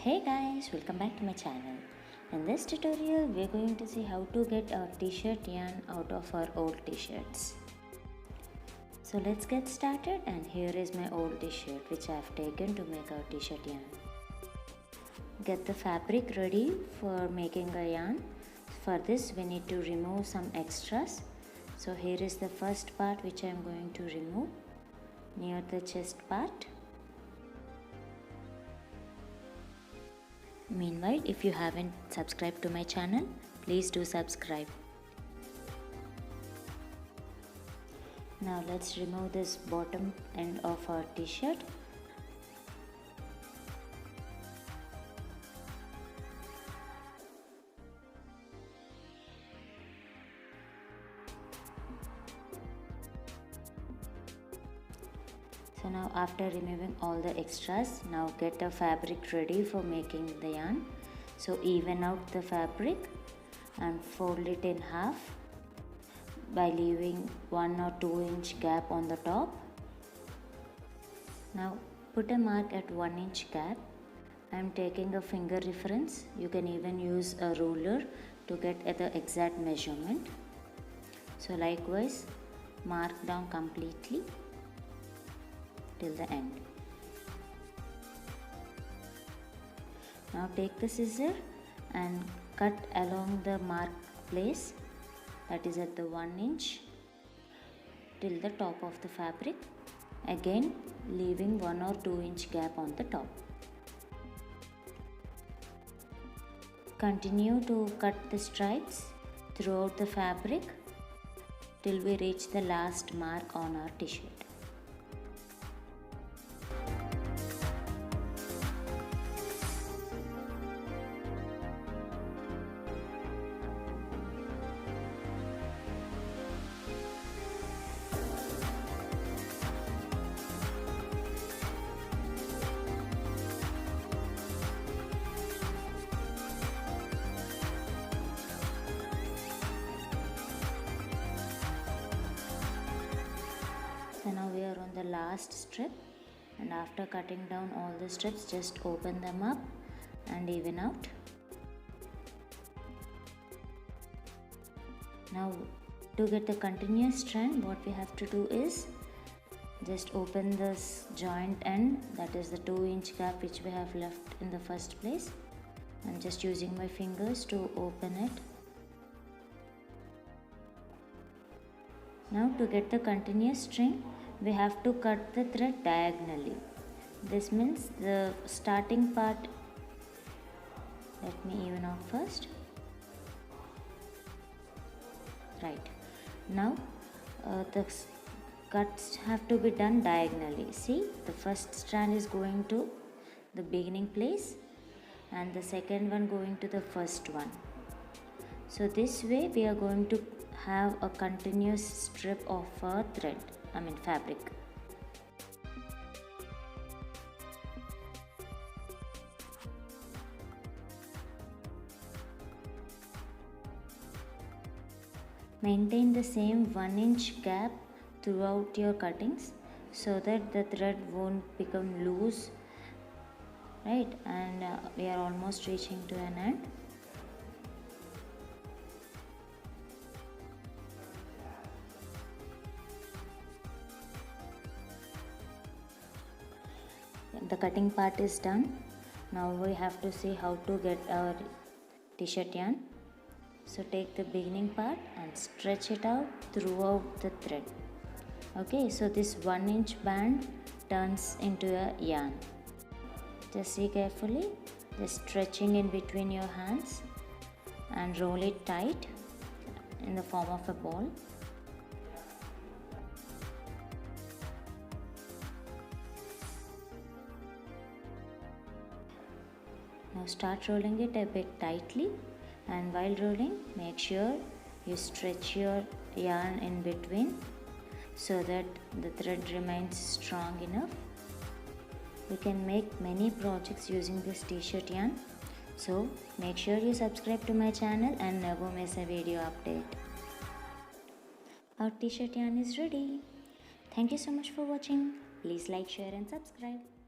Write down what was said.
Hey guys, welcome back to my channel. In this tutorial, we are going to see how to get our t-shirt yarn out of our old t-shirts. So let's get started, and here is my old t-shirt which I have taken to make our t-shirt yarn. Get the fabric ready for making a yarn. For this we need to remove some extras. So here is the first part which I am going to remove near the chest part. Meanwhile, if you haven't subscribed to my channel, please do subscribe. Now let's remove this bottom end of our t-shirt. So now after removing all the extras, now get the fabric ready for making the yarn. So even out the fabric and fold it in half by leaving 1 or 2 inch gap on the top. Now put a mark at 1 inch gap. I am taking a finger reference. You can even use a ruler to get at the exact measurement. So likewise, mark down completely till the end. Now take the scissor and cut along the mark place, that is at the 1 inch, till the top of the fabric, again leaving 1 or 2 inch gap on the top. Continue to cut the stripes throughout the fabric till we reach the last mark on our t-shirt. So now we are on the last strip, and after cutting down all the strips, just open them up and even out. Now to get the continuous strand, what we have to do is just open this joint end, that is the 2 inch gap which we have left in the first place. I'm just using my fingers to open it. Now to get the continuous string, we have to cut the thread diagonally. This means the starting part, let me even out first. Right, now the cuts have to be done diagonally. See, the first strand is going to the beginning place and the second one going to the first one. So this way we are going to have a continuous strip of fabric. Maintain the same 1 inch gap throughout your cuttings so that the thread won't become loose, right? And we are almost reaching to an end. The cutting part is done. Now we have to see how to get our t-shirt yarn. So take the beginning part and stretch it out throughout the thread. Okay, so this 1 inch band turns into a yarn. Just see carefully, just stretching in between your hands and roll it tight in the form of a ball. Now start rolling it a bit tightly, and while rolling, make sure you stretch your yarn in between so that the thread remains strong enough. You can make many projects using this t-shirt yarn. So make sure you subscribe to my channel and never miss a video update. Our t-shirt yarn is ready. Thank you so much for watching. Please like, share and subscribe.